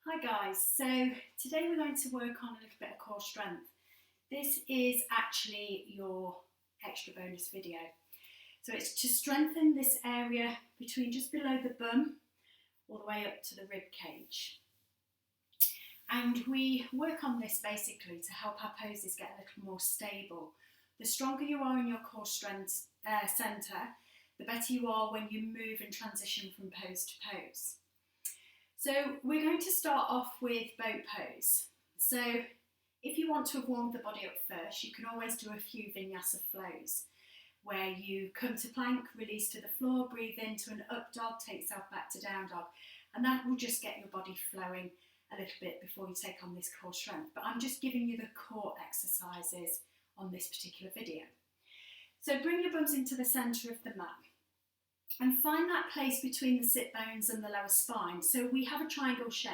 Hi guys, so today we're going to work on a little bit of core strength. This is actually your extra bonus video. So it's to strengthen this area between just below the bum all the way up to the rib cage. And we work on this basically to help our poses get a little more stable. The stronger you are in your core strength centre, the better you are when you move and transition from pose to pose. So we're going to start off with boat pose. So if you want to have warmed the body up first, you can always do a few vinyasa flows where you come to plank, release to the floor, breathe into an up dog, take yourself back to down dog, and that will just get your body flowing a little bit before you take on this core strength. But I'm just giving you the core exercises on this particular video. So bring your bums into the centre of the mat and find that place between the sit bones and the lower spine. So we have a triangle shape.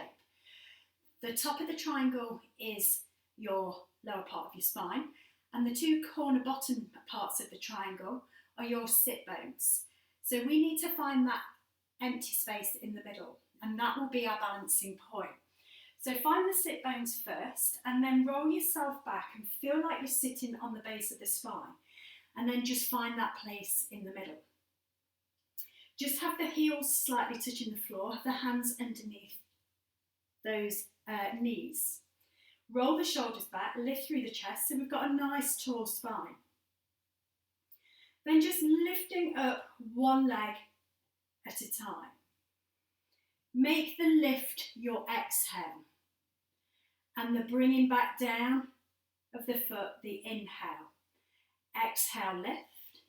The top of the triangle is your lower part of your spine, and the two corner bottom parts of the triangle are your sit bones. So we need to find that empty space in the middle, and that will be our balancing point. So find the sit bones first, and then roll yourself back and feel like you're sitting on the base of the spine, and then just find that place in the middle. Just have the heels slightly touching the floor, have the hands underneath those knees. Roll the shoulders back, lift through the chest, so we've got a nice tall spine. Then just lifting up one leg at a time. Make the lift your exhale, and the bringing back down of the foot, the inhale. Exhale, lift.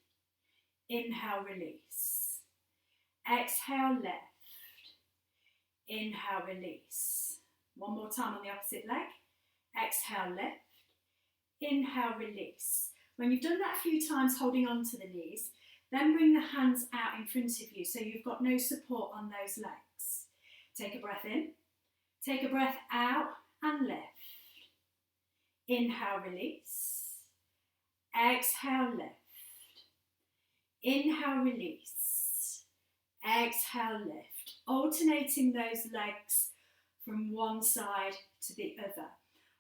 Inhale, release. Exhale, lift. Inhale, release. One more time on the opposite leg. Exhale, lift. Inhale, release. When you've done that a few times, holding on to the knees, then bring the hands out in front of you so you've got no support on those legs. Take a breath in. Take a breath out and lift. Inhale, release. Exhale, lift. Inhale, release. Exhale, lift, alternating those legs from one side to the other.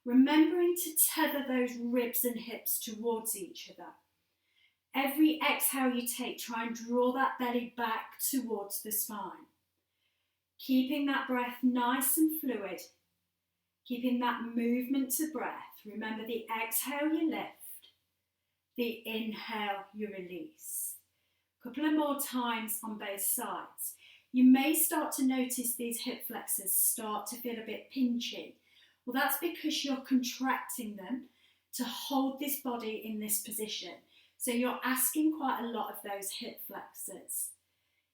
Remembering to tether those ribs and hips towards each other. Every exhale you take, try and draw that belly back towards the spine. Keeping that breath nice and fluid. Keeping that movement to breath. Remember, the exhale you lift, the inhale you release. Couple of more times on both sides. You may start to notice these hip flexors start to feel a bit pinchy. Well, that's because you're contracting them to hold this body in this position. So you're asking quite a lot of those hip flexors.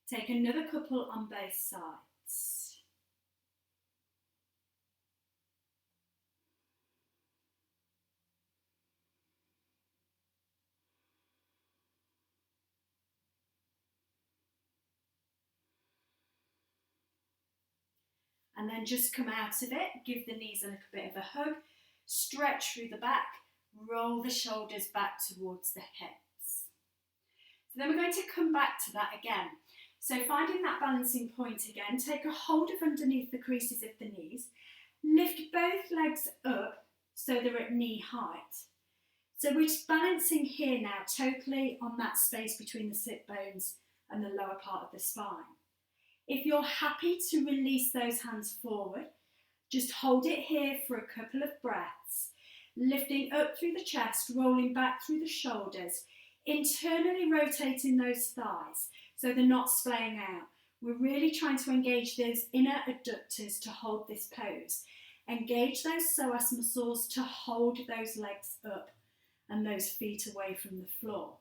Take another couple on both sides. And then just come out of it, give the knees a little bit of a hug, stretch through the back, roll the shoulders back towards the hips. So then we're going to come back to that again. So finding that balancing point again, take a hold of underneath the creases of the knees, lift both legs up so they're at knee height. So we're just balancing here now totally on that space between the sit bones and the lower part of the spine. If you're happy to release those hands forward, just hold it here for a couple of breaths, lifting up through the chest, rolling back through the shoulders, internally rotating those thighs so they're not splaying out. We're really trying to engage those inner adductors to hold this pose. Engage those psoas muscles to hold those legs up and those feet away from the floor.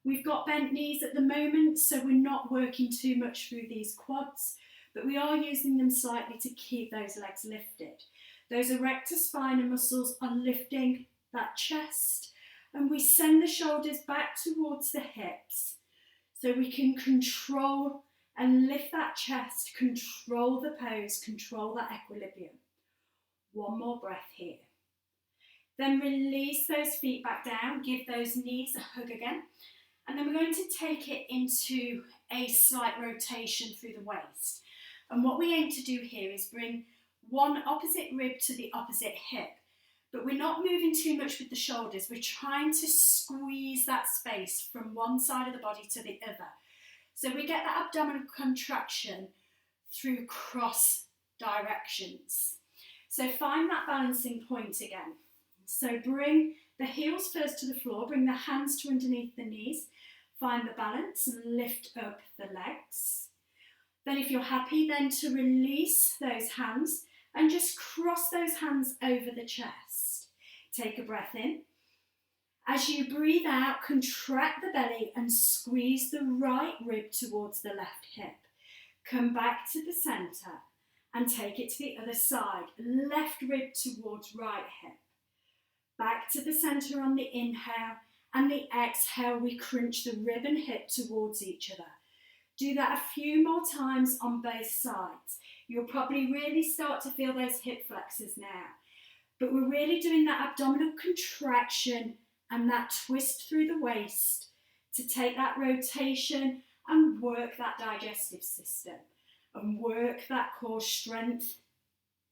We've got bent knees at the moment, so we're not working too much through these quads, but we are using them slightly to keep those legs lifted. Those erector spinae muscles are lifting that chest, and we send the shoulders back towards the hips so we can control and lift that chest, control the pose, control that equilibrium. One more breath here. Then release those feet back down, give those knees a hug again. And then we're going to take it into a slight rotation through the waist. And what we aim to do here is bring one opposite rib to the opposite hip. But we're not moving too much with the shoulders. We're trying to squeeze that space from one side of the body to the other. So we get that abdominal contraction through cross directions. So find that balancing point again. So bring the heels first to the floor, bring the hands to underneath the knees, find the balance and lift up the legs. Then if you're happy, then to release those hands and just cross those hands over the chest. Take a breath in. As you breathe out, contract the belly and squeeze the right rib towards the left hip. Come back to the centre and take it to the other side. Left rib towards right hip. Back to the centre on the inhale, and the exhale, we crunch the rib and hip towards each other. Do that a few more times on both sides. You'll probably really start to feel those hip flexors now. But we're really doing that abdominal contraction and that twist through the waist to take that rotation and work that digestive system and work that core strength,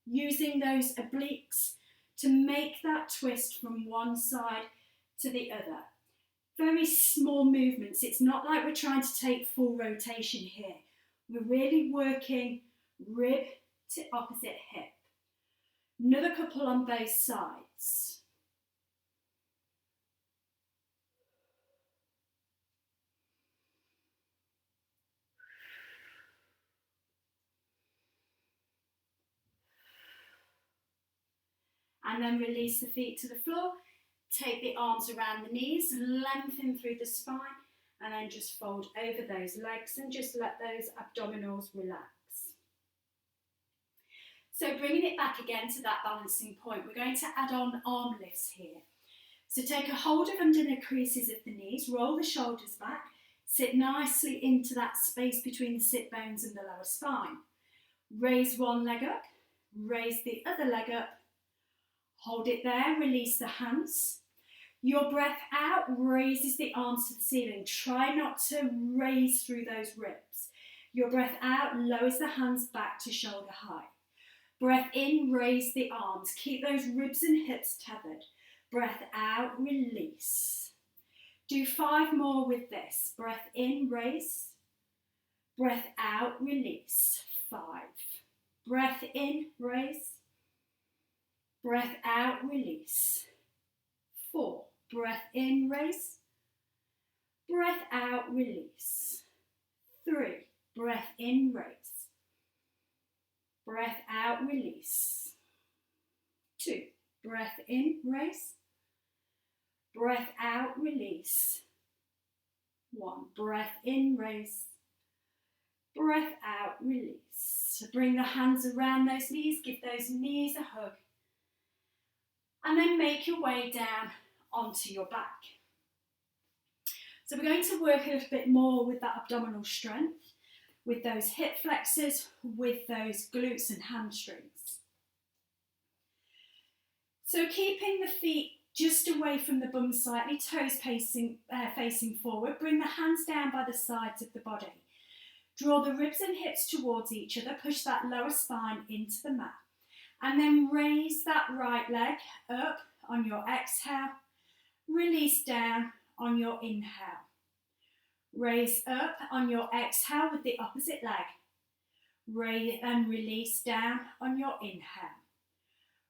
using those obliques to make that twist from one side to the other. Very small movements. It's not like we're trying to take full rotation here. We're really working rib to opposite hip. Another couple on both sides. And then release the feet to the floor. Take the arms around the knees, lengthen through the spine, and then just fold over those legs and just let those abdominals relax. So bringing it back again to that balancing point, we're going to add on arm lifts here. So take a hold of under the creases of the knees, roll the shoulders back, sit nicely into that space between the sit bones and the lower spine. Raise one leg up, raise the other leg up, hold it there, release the hands. Your breath out raises the arms to the ceiling. Try not to raise through those ribs. Your breath out lowers the hands back to shoulder height. Breath in, raise the arms. Keep those ribs and hips tethered. Breath out, release. Do 5 more with this. Breath in, raise. Breath out, release. 5. Breath in, raise. Breath out, release. 4. Breath in, raise. Breath out, release. 3. Breath in, raise. Breath out, release. 2. Breath in, raise. Breath out, release. 1. Breath in, raise. Breath out, release. So bring the hands around those knees, give those knees a hug. And then make your way down onto your back. So we're going to work a little bit more with that abdominal strength, with those hip flexors, with those glutes and hamstrings. So keeping the feet just away from the bum slightly, toes facing forward, bring the hands down by the sides of the body. Draw the ribs and hips towards each other, push that lower spine into the mat. And then raise that right leg up on your exhale, release down on your inhale. Raise up on your exhale with the opposite leg. Raise and release down on your inhale.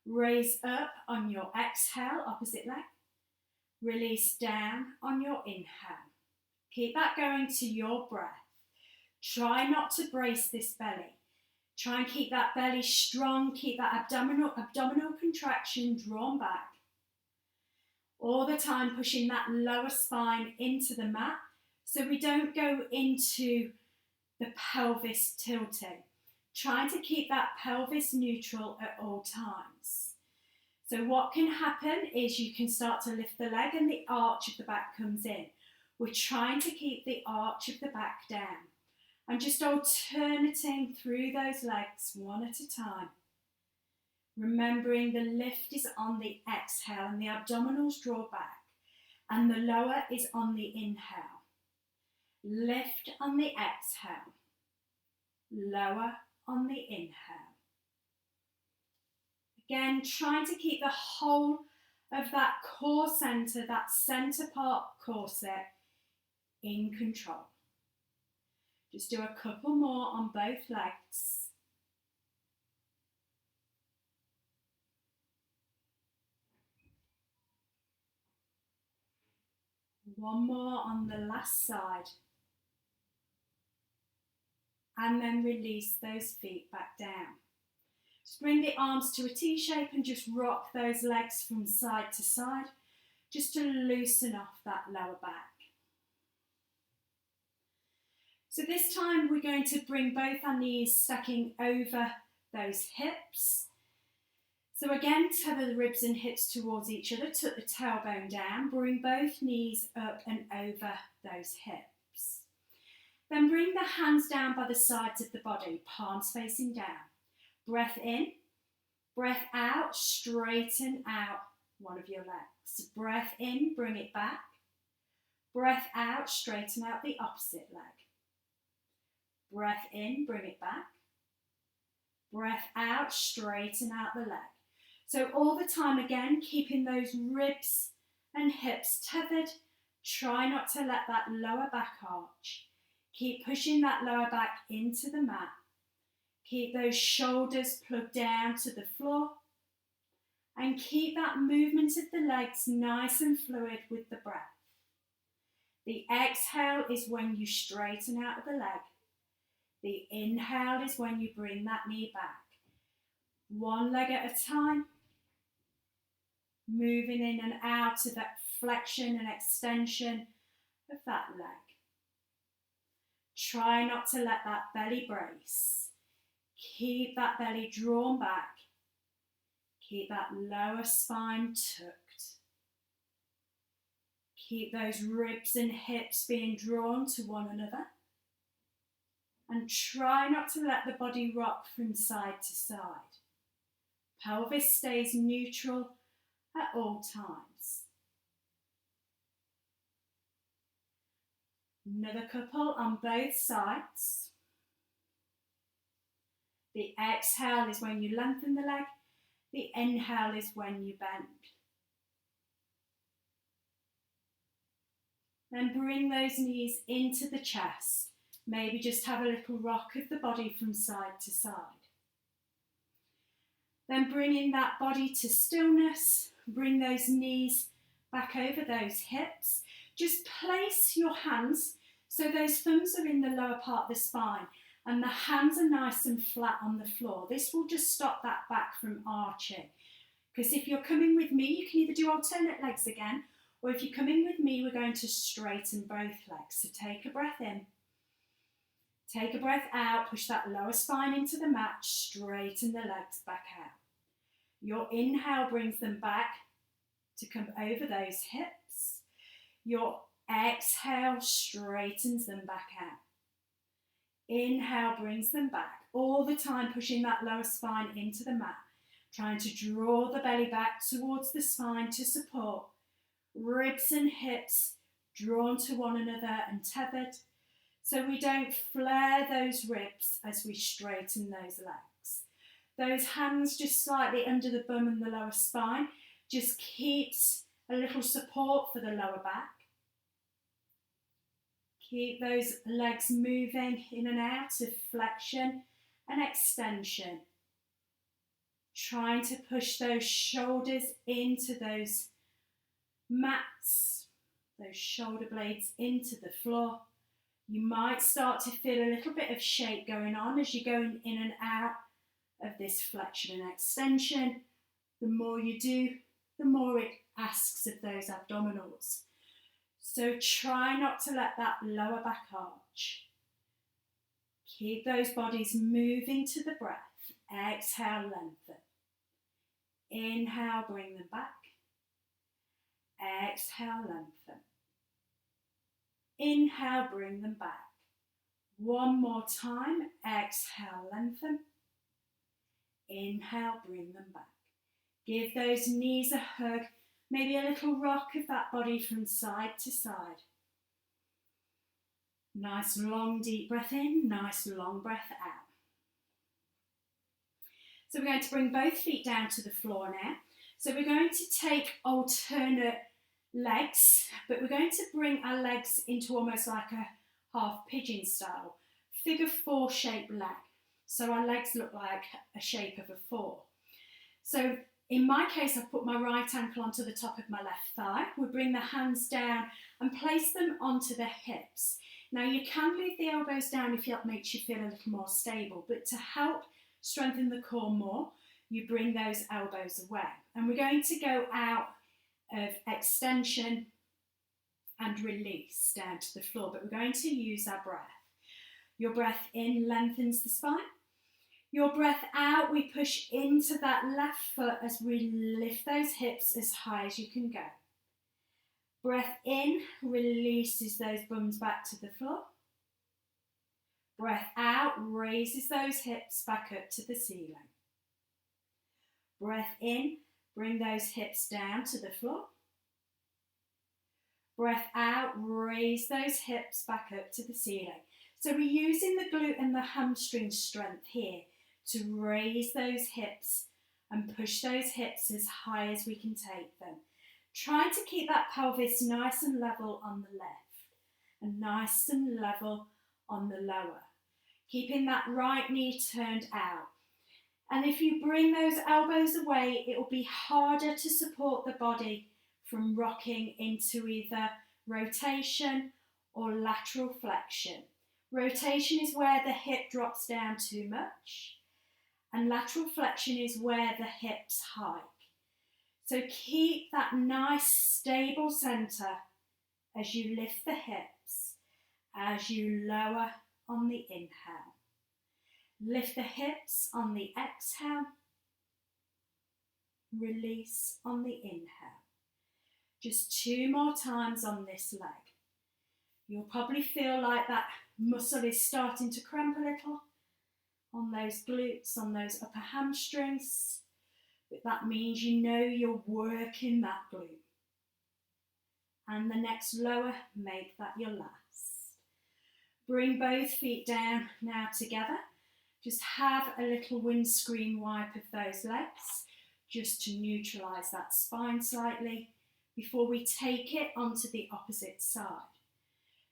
Raise up on your exhale, opposite leg. Release down on your inhale. Keep that going to your breath. Try not to brace this belly. Try and keep that belly strong, keep that abdominal contraction drawn back. All the time pushing that lower spine into the mat so we don't go into the pelvis tilting. Trying to keep that pelvis neutral at all times. So what can happen is you can start to lift the leg and the arch of the back comes in. We're trying to keep the arch of the back down. And just alternating through those legs one at a time. Remembering the lift is on the exhale and the abdominals draw back. And the lower is on the inhale. Lift on the exhale. Lower on the inhale. Again, trying to keep the whole of that core centre, that centre part corset, in control. Just do a couple more on both legs. One more on the last side. And then release those feet back down. Just bring the arms to a T shape and just rock those legs from side to side, just to loosen off that lower back. So this time we're going to bring both our knees stacking over those hips. So again, tether the ribs and hips towards each other, tuck the tailbone down, bring both knees up and over those hips. Then bring the hands down by the sides of the body, palms facing down. Breath in, breath out, straighten out one of your legs. Breath in, bring it back. Breath out, straighten out the opposite leg. Breath in, bring it back. Breath out, straighten out the leg. So all the time again, keeping those ribs and hips tethered. Try not to let that lower back arch. Keep pushing that lower back into the mat. Keep those shoulders plugged down to the floor. And keep that movement of the legs nice and fluid with the breath. The exhale is when you straighten out of the leg. The inhale is when you bring that knee back. One leg at a time. Moving in and out of that flexion and extension of that leg. Try not to let that belly brace. Keep that belly drawn back. Keep that lower spine tucked. Keep those ribs and hips being drawn to one another. And try not to let the body rock from side to side. Pelvis stays neutral at all times. Another couple on both sides. The exhale is when you lengthen the leg. The inhale is when you bend. Then bring those knees into the chest. Maybe just have a little rock of the body from side to side. Then bringing that body to stillness. Bring those knees back over those hips. Just place your hands so those thumbs are in the lower part of the spine and the hands are nice and flat on the floor. This will just stop that back from arching. Because if you're coming with me, you can either do alternate legs again, or if you're coming with me, we're going to straighten both legs. So take a breath in. Take a breath out, push that lower spine into the mat, straighten the legs back out. Your inhale brings them back to come over those hips. Your exhale straightens them back out. Inhale brings them back, all the time pushing that lower spine into the mat, trying to draw the belly back towards the spine to support. Ribs and hips drawn to one another and tethered, so we don't flare those ribs as we straighten those legs. Those hands just slightly under the bum and the lower spine just keeps a little support for the lower back. Keep those legs moving in and out of flexion and extension. Trying to push those shoulders into those mats, those shoulder blades into the floor. You might start to feel a little bit of shake going on as you're going in and out of this flexion and extension. The more you do, the more it asks of those abdominals. So try not to let that lower back arch. Keep those bodies moving to the breath. Exhale, lengthen. Inhale, bring them back. Exhale, lengthen. Inhale, bring them back. One more time. Exhale, lengthen. Inhale, bring them back. Give those knees a hug. Maybe a little rock of that body from side to side. Nice long deep breath in, nice long breath out. So we're going to bring both feet down to the floor now. So we're going to take alternate legs, but we're going to bring our legs into almost like a half pigeon style, figure four shaped leg. So our legs look like a shape of a four. So in my case, I've put my right ankle onto the top of my left thigh. We bring the hands down and place them onto the hips. Now you can leave the elbows down if that makes you feel a little more stable, but to help strengthen the core more, you bring those elbows away. And we're going to go out of extension and release down to the floor, but we're going to use our breath. Your breath in lengthens the spine. Your breath out, we push into that left foot as we lift those hips as high as you can go. Breath in releases those bums back to the floor. Breath out raises those hips back up to the ceiling. Breath in, bring those hips down to the floor. Breath out, raise those hips back up to the ceiling. So we're using the glute and the hamstring strength here to raise those hips and push those hips as high as we can take them. Try to keep that pelvis nice and level on the left and nice and level on the lower. Keeping that right knee turned out. And if you bring those elbows away, it will be harder to support the body from rocking into either rotation or lateral flexion. Rotation is where the hip drops down too much, and lateral flexion is where the hips hike. So keep that nice stable centre as you lift the hips, as you lower on the inhale. Lift the hips on the exhale, release on the inhale. Just 2 more times on this leg. You'll probably feel like that muscle is starting to cramp a little on those glutes, on those upper hamstrings. But that means you know you're working that glute. And the next lower, make that your last. Bring both feet down now together. Just have a little windscreen wipe of those legs, just to neutralise that spine slightly before we take it onto the opposite side.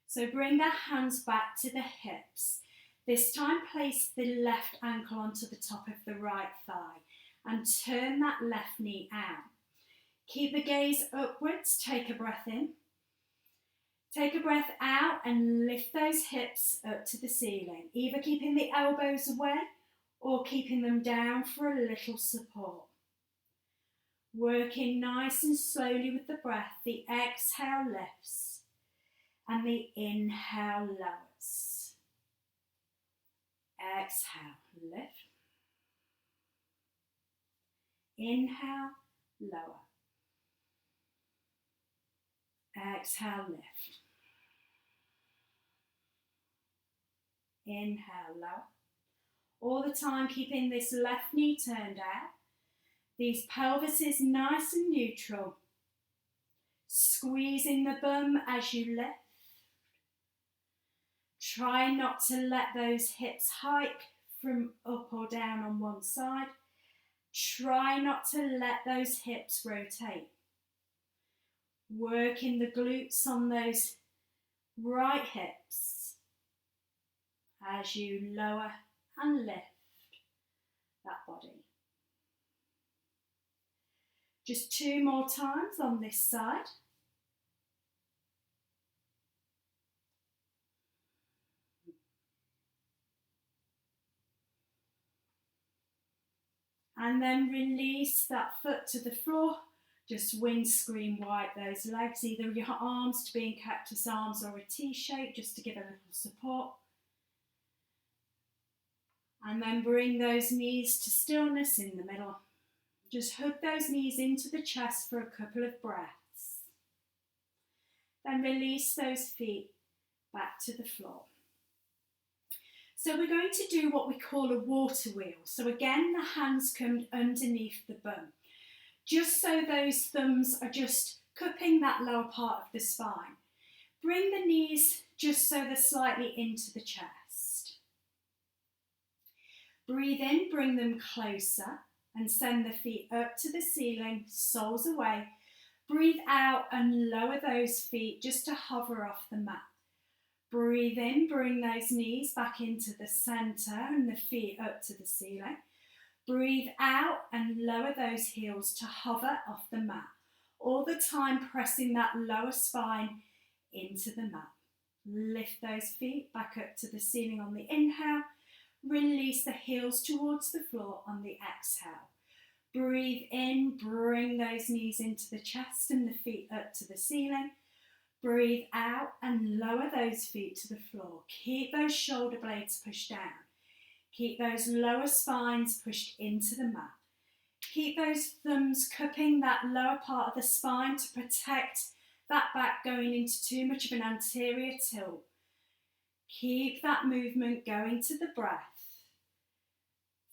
So bring the hands back to the hips. This time place the left ankle onto the top of the right thigh and turn that left knee out. Keep the gaze upwards, take a breath in. Take a breath out and lift those hips up to the ceiling, either keeping the elbows away or keeping them down for a little support. Working nice and slowly with the breath, the exhale lifts and the inhale lowers. Exhale, lift. Inhale, lower. Exhale, lift. Inhale, lower. All the time keeping this left knee turned out. These pelvises nice and neutral. Squeezing the bum as you lift. Try not to let those hips hike from up or down on one side. Try not to let those hips rotate. Working the glutes on those right hips as you lower and lift that body. Just 2 more times on this side. And then release that foot to the floor. Just windscreen wipe those legs, either your arms to be in cactus arms or a T shape, just to give a little support. And then bring those knees to stillness in the middle. Just hug those knees into the chest for a couple of breaths. Then release those feet back to the floor. So we're going to do what we call a water wheel. So again, the hands come underneath the bum, just so those thumbs are just cupping that lower part of the spine. Bring the knees just so they're slightly into the chest. Breathe in, bring them closer and send the feet up to the ceiling, soles away. Breathe out and lower those feet just to hover off the mat. Breathe in, bring those knees back into the centre and the feet up to the ceiling. Breathe out and lower those heels to hover off the mat. All the time pressing that lower spine into the mat. Lift those feet back up to the ceiling on the inhale. Release the heels towards the floor on the exhale. Breathe in, bring those knees into the chest and the feet up to the ceiling. Breathe out and lower those feet to the floor. Keep those shoulder blades pushed down. Keep those lower spines pushed into the mat. Keep those thumbs cupping that lower part of the spine to protect that back going into too much of an anterior tilt. Keep that movement going to the breath.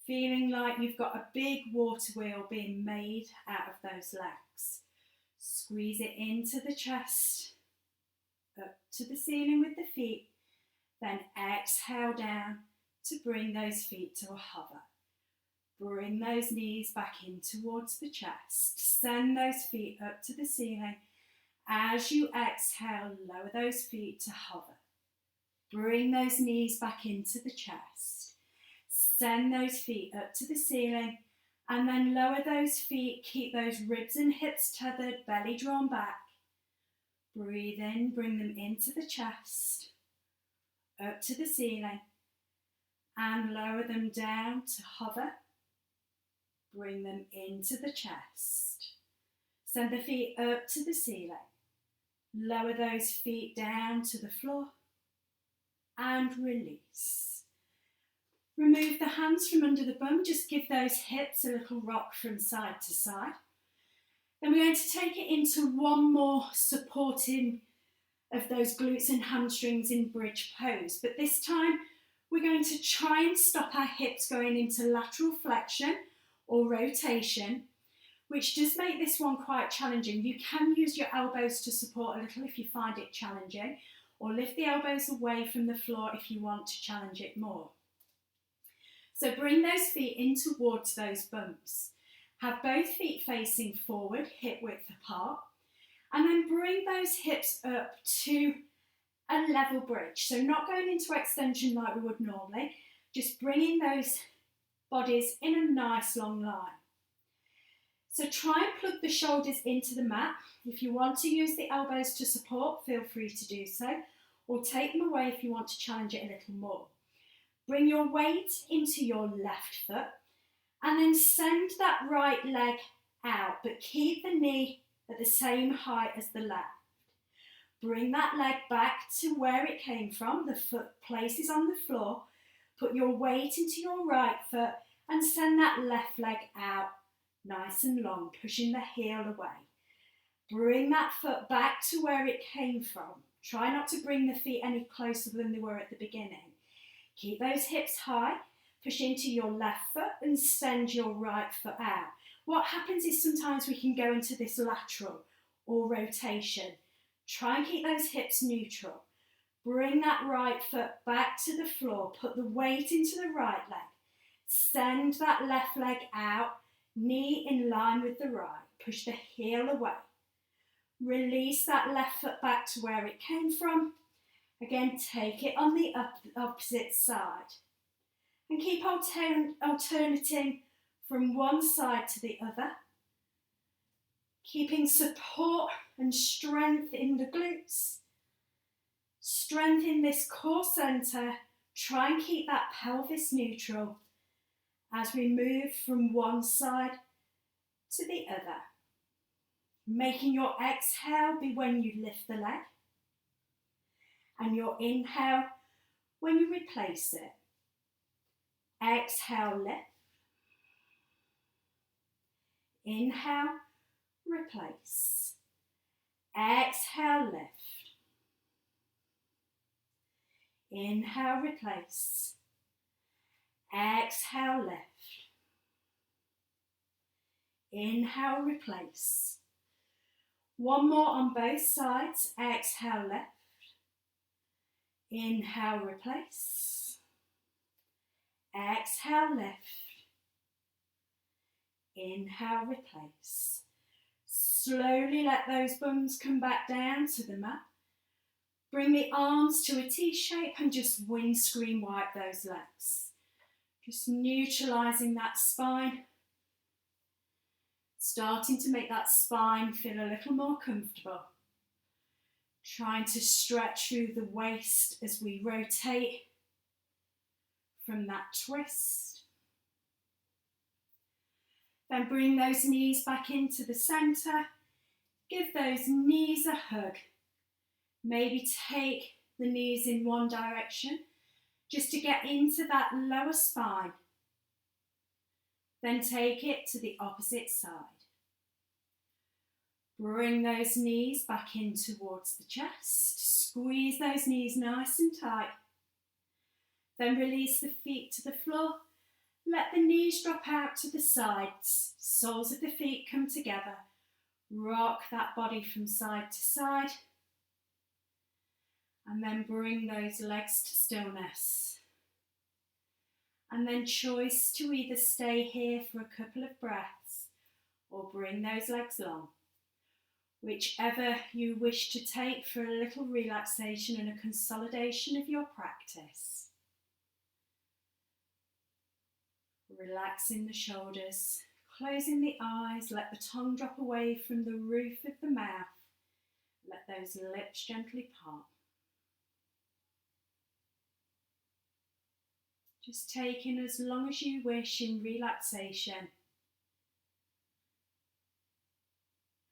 Feeling like you've got a big water wheel being made out of those legs. Squeeze it into the chest, up to the ceiling with the feet, then exhale down to bring those feet to a hover. Bring those knees back in towards the chest. Send those feet up to the ceiling. As you exhale, lower those feet to hover. Bring those knees back into the chest. Send those feet up to the ceiling and then lower those feet. Keep those ribs and hips tethered, belly drawn back. Breathe in, bring them into the chest, up to the ceiling and lower them down to hover. Bring them into the chest. Send the feet up to the ceiling. Lower those feet down to the floor and release. Remove the hands from under the bum. Just give those hips a little rock from side to side. Then we're going to take it into one more supporting of those glutes and hamstrings in bridge pose. But this time we're going to try and stop our hips going into lateral flexion or rotation, which does make this one quite challenging. You can use your elbows to support a little if you find it challenging, or lift the elbows away from the floor if you want to challenge it more. So bring those feet in towards those bumps. Have both feet facing forward, hip width apart, and then bring those hips up to a level bridge. So not going into extension like we would normally, just bringing those bodies in a nice long line. So try and plug the shoulders into the mat. If you want to use the elbows to support, feel free to do so, or take them away if you want to challenge it a little more. Bring your weight into your left foot and then send that right leg out, but keep the knee at the same height as the left. Bring that leg back to where it came from. The foot places on the floor. Put your weight into your right foot and send that left leg out nice and long, pushing the heel away. Bring that foot back to where it came from. Try not to bring the feet any closer than they were at the beginning. Keep those hips high, push into your left foot and send your right foot out. What happens is sometimes we can go into this lateral or rotation. Try and keep those hips neutral. Bring that right foot back to the floor. Put the weight into the right leg. Send that left leg out, knee in line with the right. Push the heel away. Release that left foot back to where it came from. Again, take it on the opposite side. And keep alternating from one side to the other. Keeping support and strength in the glutes. Strength in this core centre. Try and keep that pelvis neutral as we move from one side to the other. Making your exhale be when you lift the leg, and your inhale when you replace it. Exhale, lift. Inhale, replace. Exhale, lift. Inhale, replace. Exhale, lift. Inhale, replace. One more on both sides. Exhale, lift. Inhale, replace. Exhale, lift. Inhale, replace. Slowly let those bums come back down to the mat. Bring the arms to a T shape and just windscreen wipe those legs. Just neutralising that spine. Starting to make that spine feel a little more comfortable. Trying to stretch through the waist as we rotate from that twist. Then bring those knees back into the centre. Give those knees a hug. Maybe take the knees in one direction just to get into that lower spine. Then take it to the opposite side. Bring those knees back in towards the chest. Squeeze those knees nice and tight. Then release the feet to the floor. Let the knees drop out to the sides. Soles of the feet come together. Rock that body from side to side. And then bring those legs to stillness. And then choice to either stay here for a couple of breaths or bring those legs long. Whichever you wish to take for a little relaxation and a consolidation of your practice. Relaxing the shoulders, closing the eyes, let the tongue drop away from the roof of the mouth. Let those lips gently part. Just taking as long as you wish in relaxation.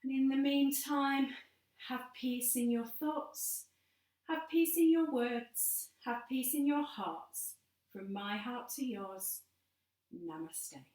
And in the meantime, have peace in your thoughts, have peace in your words, have peace in your hearts. From my heart to yours, Namaste.